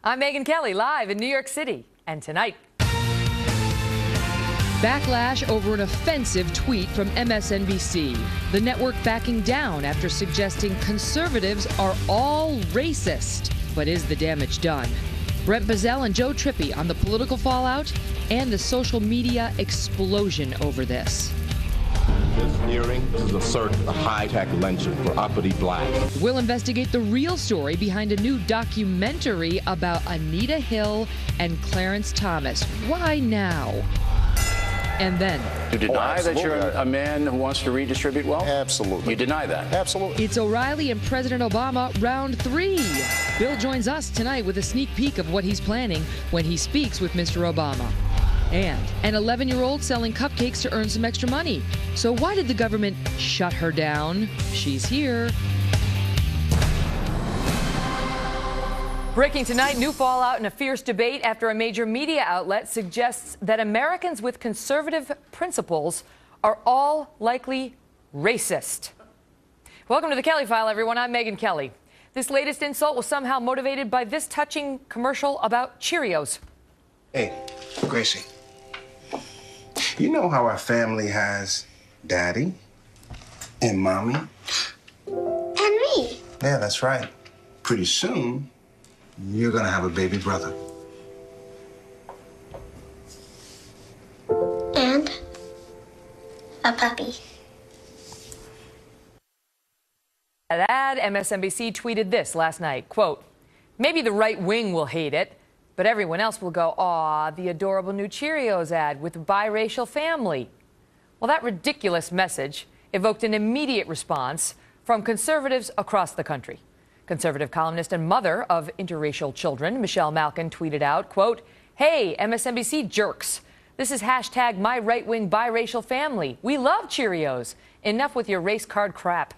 I'm Megyn Kelly, live in New York City. And tonight, backlash over an offensive tweet from MSNBC. The network backing down after suggesting conservatives are all racist. But is the damage done? Brent Bazell and Joe Trippi on the political fallout and the social media explosion over this. This hearing is assert a high-tech lynching for uppity blacks. We'll investigate the real story behind a new documentary about Anita Hill and Clarence Thomas. Why now? And then, You deny that you're a man who wants to redistribute wealth? Absolutely. You deny that? Absolutely. it's O'Reilly and President Obama, round 3. Bill joins us tonight with a sneak peek of what he's planning when he speaks with Mr. Obama. And an 11-year-old selling cupcakes to earn some extra money. So why did the government shut her down? She's here. breaking tonight, new fallout and a fierce debate after a major media outlet suggests that Americans with conservative principles are all likely racist. Welcome to the Kelly File, everyone. I'm Megyn Kelly. This latest insult was somehow motivated by this touching commercial about Cheerios. Hey, Gracie. You know how our family has daddy and mommy? And me. Yeah, that's right. Pretty soon, you're gonna have a baby brother. And a puppy. That MSNBC tweeted this last night, quote, "Maybe the right wing will hate it, but everyone else will go, aw, the adorable new Cheerios ad with a biracial family." Well, that ridiculous message evoked an immediate response from conservatives across the country. Conservative columnist and mother of interracial children, Michelle Malkin, tweeted out, quote, "Hey, MSNBC jerks. This is hashtag my right-wing biracial family. We love Cheerios. Enough with your race card crap."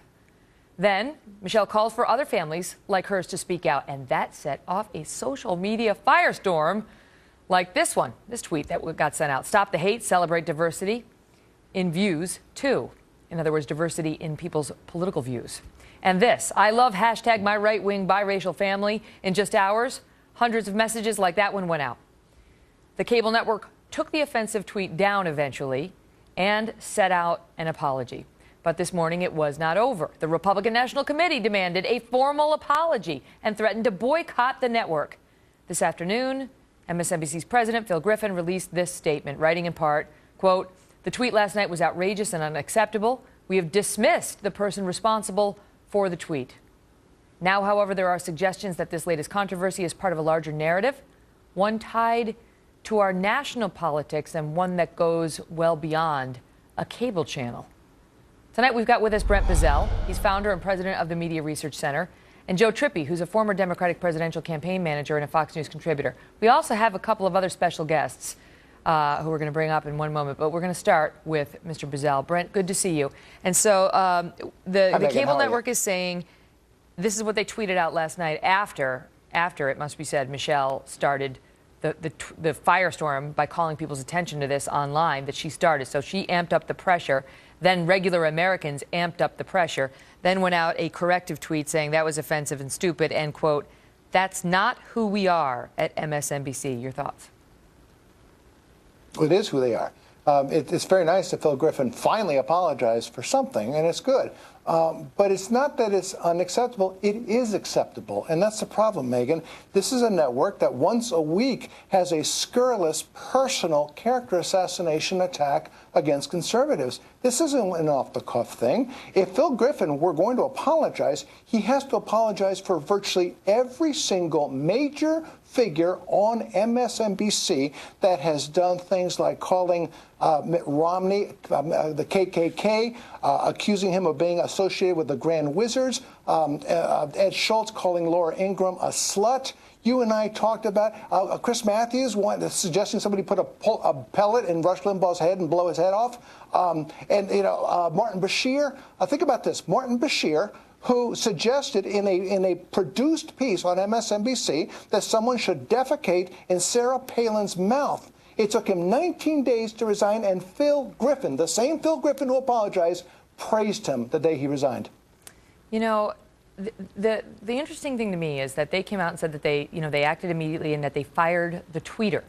Then, Michelle calls for other families like hers to speak out, and that set off a social media firestorm like this one, this tweet that got sent out. "Stop the hate, celebrate diversity in views, too." In other words, diversity in people's political views. And this, "I love hashtag my right-wing biracial family." In just hours, hundreds of messages like that one went out. The cable network took the offensive tweet down eventually and set out an apology. But this morning, it was not over. The Republican National Committee demanded a formal apology and threatened to boycott the network. This afternoon, MSNBC's president, Phil Griffin, released this statement, writing in part, quote, "The tweet last night was outrageous and unacceptable. We have dismissed the person responsible for the tweet." Now, however, there are suggestions that this latest controversy is part of a larger narrative, one tied to our national politics and one that goes well beyond a cable channel. Tonight, we've got with us Brent Bazell. He's founder and president of the Media Research Center, and Joe Trippi, who's a former Democratic presidential campaign manager and a Fox News contributor. We also have a couple of other special guests who we're going to bring up in one moment, but we're going to start with Mr. Bazell. Brent, good to see you. And so the cable network is saying this is what they tweeted out last night after it must be said, Michelle started the firestorm by calling people's attention to this online that she started. So she amped up the pressure. Then regular Americans amped up the pressure. Then went out a corrective tweet saying that was offensive and stupid, and, quote, "That's not who we are at MSNBC." Your thoughts? It is who they are. It's very nice that Phil Griffin finally apologized for something, and it's good. But it's not that it's unacceptable. It is acceptable, and that's the problem, Megyn. This is a network that once a week has a scurrilous personal character assassination attack against conservatives. This isn't an off-the-cuff thing. If Phil Griffin were going to apologize, he has to apologize for virtually every single major figure on MSNBC that has done things like calling Mitt Romney, the KKK, accusing him of being associated with the Grand Wizards, Ed Schultz calling Laura Ingraham a slut. You and I talked about Chris Matthews suggesting somebody put a pellet in Rush Limbaugh's head and blow his head off. And, you know, Martin Bashir, think about this. Martin Bashir, who suggested in a produced piece on MSNBC that someone should defecate in Sarah Palin's mouth. It took him 19 days to resign, and Phil Griffin, the same Phil Griffin who apologized, praised him the day he resigned. You know, the interesting thing to me is that they came out and said that they acted immediately and that they fired the tweeter,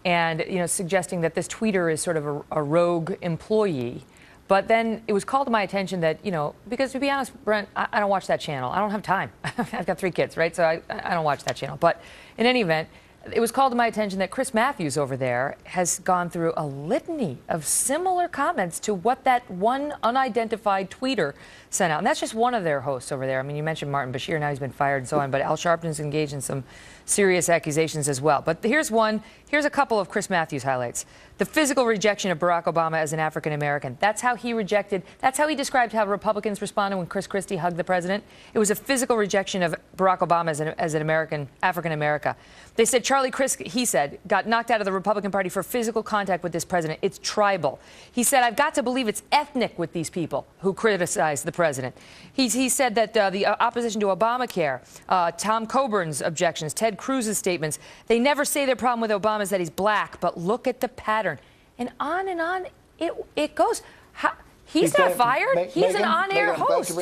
and suggesting that this tweeter is sort of a rogue employee. But then it was called to my attention that, because to be honest, Brent, I don't watch that channel. I don't have time. I've got 3 kids, right? So I don't watch that channel. But in any event, it was called to my attention that Chris Matthews over there has gone through a litany of similar comments to what that one unidentified tweeter sent out. And that's just one of their hosts over there. I mean, you mentioned Martin Bashir, now he's been fired and so on, but Al Sharpton's engaged in some serious accusations as well. But here's a couple of Chris Matthews highlights. The physical rejection of Barack Obama as an African American. That's how he described how Republicans responded when Chris Christie hugged the president. It was a physical rejection of Barack Obama as an American, African America. They said Charlie Crist, he said, got knocked out of the Republican Party for physical contact with this president. It's tribal. He said, I've got to believe it's ethnic with these people who criticize the president. He said that the opposition to Obamacare, Tom Coburn's objections, Ted Cruz's statements, they never say their problem with Obama is that he's black, but look at the pattern. And on it goes. He's not fired. He's an on-air host.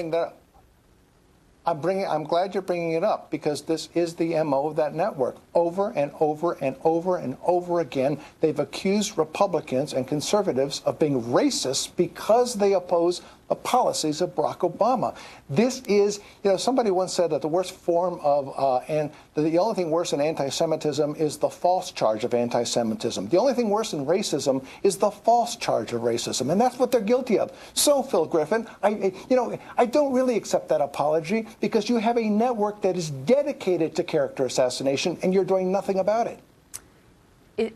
I'm glad you're bringing it up, because this is the MO of that network. Over and over and over and over again, they've accused Republicans and conservatives of being racist because they oppose the policies of Barack Obama. This is, somebody once said that the worst form of, and the only thing worse than anti-Semitism is the false charge of anti-Semitism. The only thing worse than racism is the false charge of racism, and that's what they're guilty of. So, Phil Griffin, I don't really accept that apology, because you have a network that is dedicated to character assassination, and you're doing nothing about it.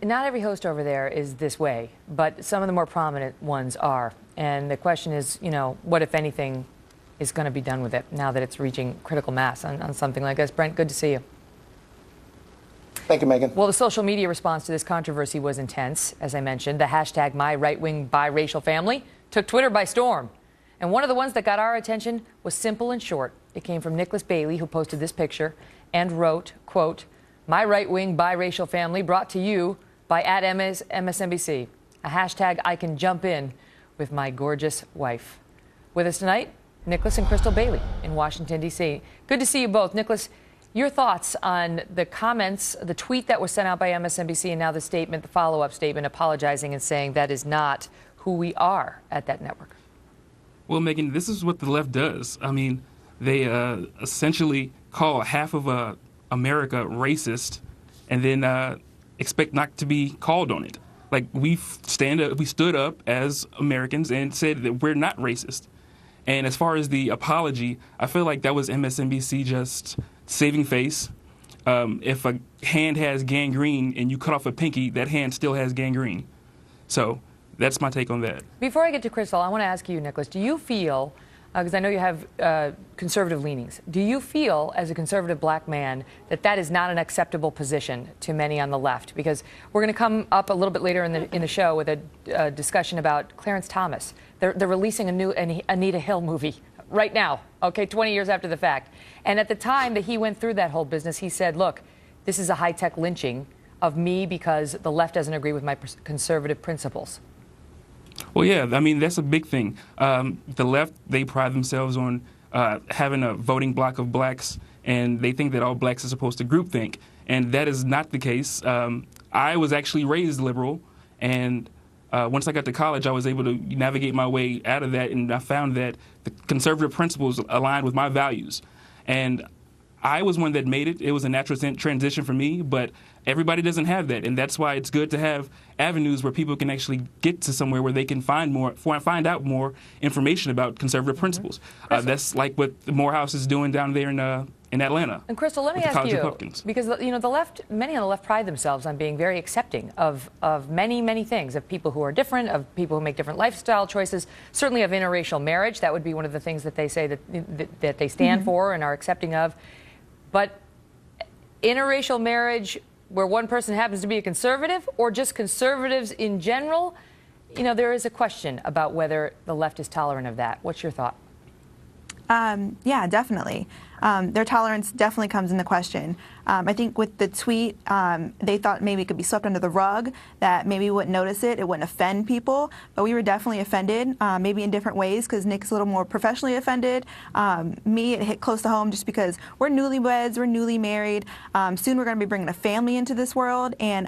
Not every host over there is this way, but some of the more prominent ones are. And the question is, what, if anything, is going to be done with it now that it's reaching critical mass on something like this? Brent, good to see you. Thank you, Megyn. Well, the social media response to this controversy was intense, as I mentioned. The hashtag #MyRightWingBiracialFamily took Twitter by storm. And one of the ones that got our attention was simple and short. It came from Nicholas Bailey, who posted this picture and wrote, quote, "My right-wing biracial family brought to you by @MSNBC. A hashtag I can jump in with my gorgeous wife." With us tonight, Nicholas and Crystal Bailey in Washington, D.C. Good to see you both. Nicholas, your thoughts on the comments, the tweet that was sent out by MSNBC, and now the statement, the follow-up statement, apologizing and saying that is not who we are at that network. Well, Megyn, this is what the left does. I mean, they essentially call half of America racist, and then expect not to be called on it. Like, we stood up as Americans and said that we're not racist. And as far as the apology, I feel like that was MSNBC just saving face. If a hand has gangrene and you cut off a pinky, that hand still has gangrene. So that's my take on that. Before I get to Crystal, I want to ask you, Nicholas, do you feel, because I know you have conservative leanings, do you feel, as a conservative black man, that that is not an acceptable position to many on the left? Because we're going to come up a little bit later in the show with a discussion about Clarence Thomas. They're releasing a new Anita Hill movie right now, okay, 20 years after the fact. And at the time that he went through that whole business, he said, look, this is a high-tech lynching of me because the left doesn't agree with my conservative principles. Well, yeah, I mean, that's a big thing. The left, they pride themselves on having a voting bloc of blacks, and they think that all blacks are supposed to groupthink. And that is not the case. I was actually raised liberal, and once I got to college, I was able to navigate my way out of that, and I found that the conservative principles aligned with my values. And I was one that made it. It was a natural transition for me, but everybody doesn't have that, and that's why it's good to have avenues where people can actually get to somewhere where they can find out more information about conservative principles. That's like what Morehouse is doing down there in Atlanta. And Crystal, let me ask you, because the left, many on the left pride themselves on being very accepting of many things, of people who are different, of people who make different lifestyle choices, certainly of interracial marriage. That would be one of the things that they say that they stand for and are accepting of. But interracial marriage where one person happens to be a conservative, or just conservatives in general, there is a question about whether the left is tolerant of that. What's your thought? Yeah, definitely. their tolerance definitely comes into question. I think with the tweet, they thought maybe it could be swept under the rug, that maybe we wouldn't notice it wouldn't offend people, but we were definitely offended, maybe in different ways, because Nick's a little more professionally offended. Me, it hit close to home just because we're newlyweds, we're newly married. Soon we're going to be bringing a family into this world, and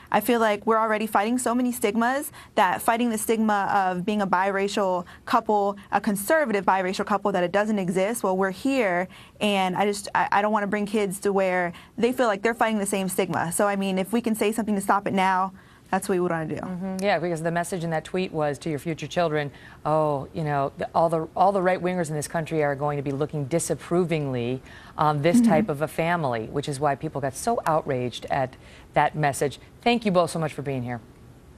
I feel like we're already fighting so many stigmas that fighting the stigma of being a biracial couple, a conservative biracial couple, that it doesn't exist. Well, we're here, and I don't want to bring kids to where they feel like they're fighting the same stigma. So, I mean, if we can say something to stop it now, that's what we would want to do. Yeah, because the message in that tweet was to your future children, oh, you know, all the right-wingers in this country are going to be looking disapprovingly on this type of a family, which is why people got so outraged at that message. Thank you both so much for being here.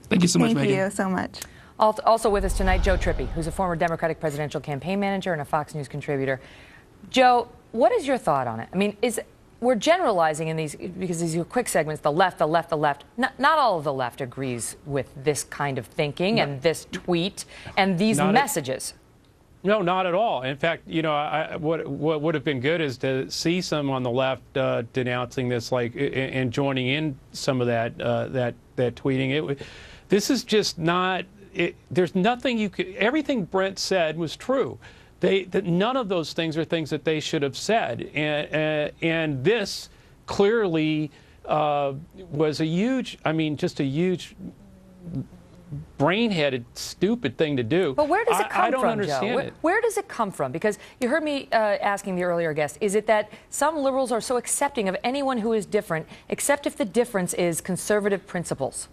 Thank you so much, Megyn. Thank you so much. Also with us tonight, Joe Trippi, who's a former Democratic presidential campaign manager and a Fox News contributor. Joe, what is your thought on it? I mean, we're generalizing in these, because these are quick segments, the left, the left, the left. Not all of the left agrees with this kind of thinking and this tweet and these messages. No, not at all. In fact, you know, what would have been good is to see some on the left denouncing this, like, and joining in some of that tweeting. This is just not. There's nothing you could. Everything Brent said was true. None of those things are things that they should have said, and this clearly was a huge. I mean, just a huge brain-headed, stupid thing to do. But where does it come from, I don't understand Joe? Where does it come from? Because you heard me asking the earlier guest, is it that some liberals are so accepting of anyone who is different, except if the difference is conservative principles?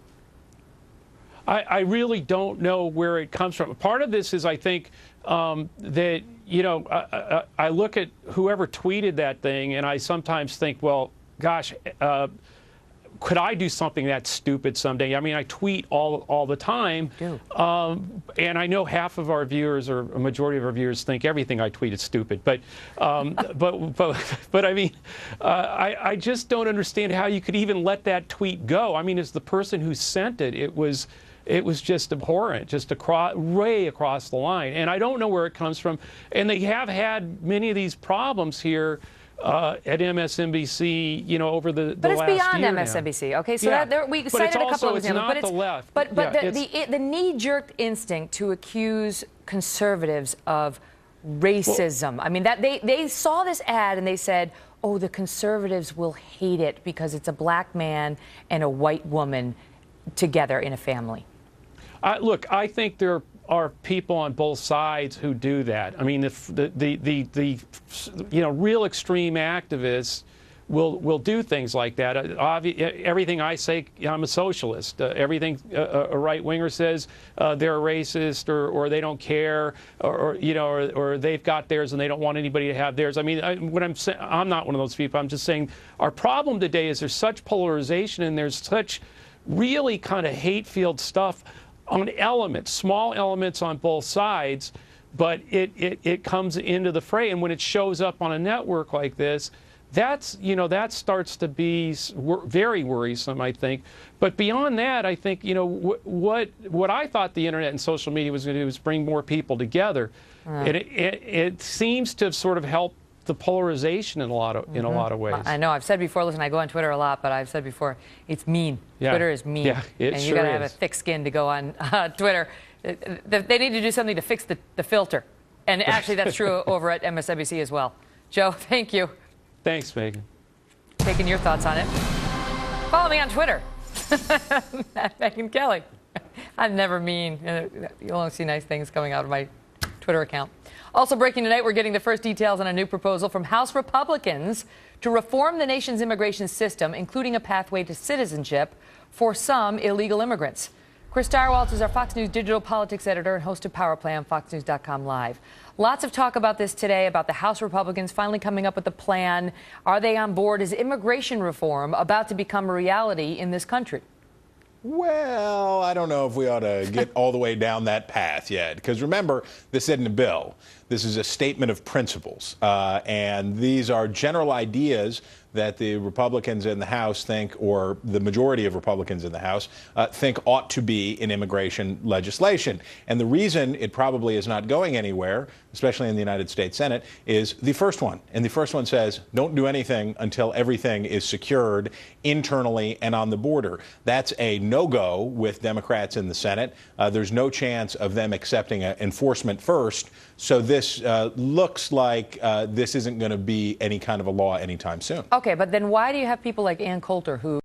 I really don't know where it comes from. Part of this is, I think, that, you know, I look at whoever tweeted that thing, and I sometimes think, well, gosh, could I do something that stupid someday? I mean, I tweet all the time, and I know half of our viewers, or a majority of our viewers, think everything I tweet is stupid. But I mean, I just don't understand how you could even let that tweet go. I mean, as the person who sent it, it was just abhorrent, just way across the line. And I don't know where it comes from. And they have had many of these problems here at MSNBC, you know, over the last year. But it's beyond MSNBC, now. Okay? So we cited a couple of examples. But the knee-jerk instinct to accuse conservatives of racism. I mean, that they saw this ad and they said, oh, the conservatives will hate it because it's a black man and a white woman together in a family. Look, I think there are people on both sides who do that. I mean, the you know, real extreme activists will do things like that. Everything I say, I'm a socialist. Everything a right-winger says, they're a racist, or they don't care, or you know, or they've got theirs and they don't want anybody to have theirs. I mean, what I'm saying, I'm not one of those people. I'm just saying our problem today is there's such polarization and there's such really kind of hate-filled stuff on elements, small elements on both sides, but it comes into the fray, and when it shows up on a network like this, that's, you know, that starts to be very worrisome, I think. But beyond that, I think, you know, what I thought the internet and social media was going to do was bring more people together. And it seems to have sort of helped the polarization in a lot of ways. I know. I've said before. Listen, I go on Twitter a lot, but I've said before, it's mean. Yeah. Twitter is mean, yeah, and you got to have a thick skin to go on Twitter. They need to do something to fix the filter, and actually, that's true over at MSNBC as well. Joe, thank you. Thanks, Megyn. Taking your thoughts on it. Follow me on Twitter, at Megyn Kelly. I'm never mean. You'll only see nice things coming out of my Twitter account. Also breaking tonight, we're getting the first details on a new proposal from House Republicans to reform the nation's immigration system, including a pathway to citizenship for some illegal immigrants. Chris Direwalt is our Fox News digital politics editor and host of Power Play on FoxNews.com Live. Lots of talk about this today, about the House Republicans finally coming up with a plan. Are they on board? Is immigration reform about to become a reality in this country? Well, I don't know if we ought to get all the way down that path yet, because remember, this isn't a bill. This is a statement of principles, and these are general ideas that the Republicans in the House think, or the majority of Republicans in the House think ought to be in immigration legislation. And the reason it probably is not going anywhere, especially in the United States Senate, is the first one. And the first one says, don't do anything until everything is secured internally and on the border. That's a no-go with Democrats in the Senate. There's no chance of them accepting enforcement first. So this looks like this isn't going to be any kind of a law anytime soon. Okay, but then why do you have people like Ann Coulter who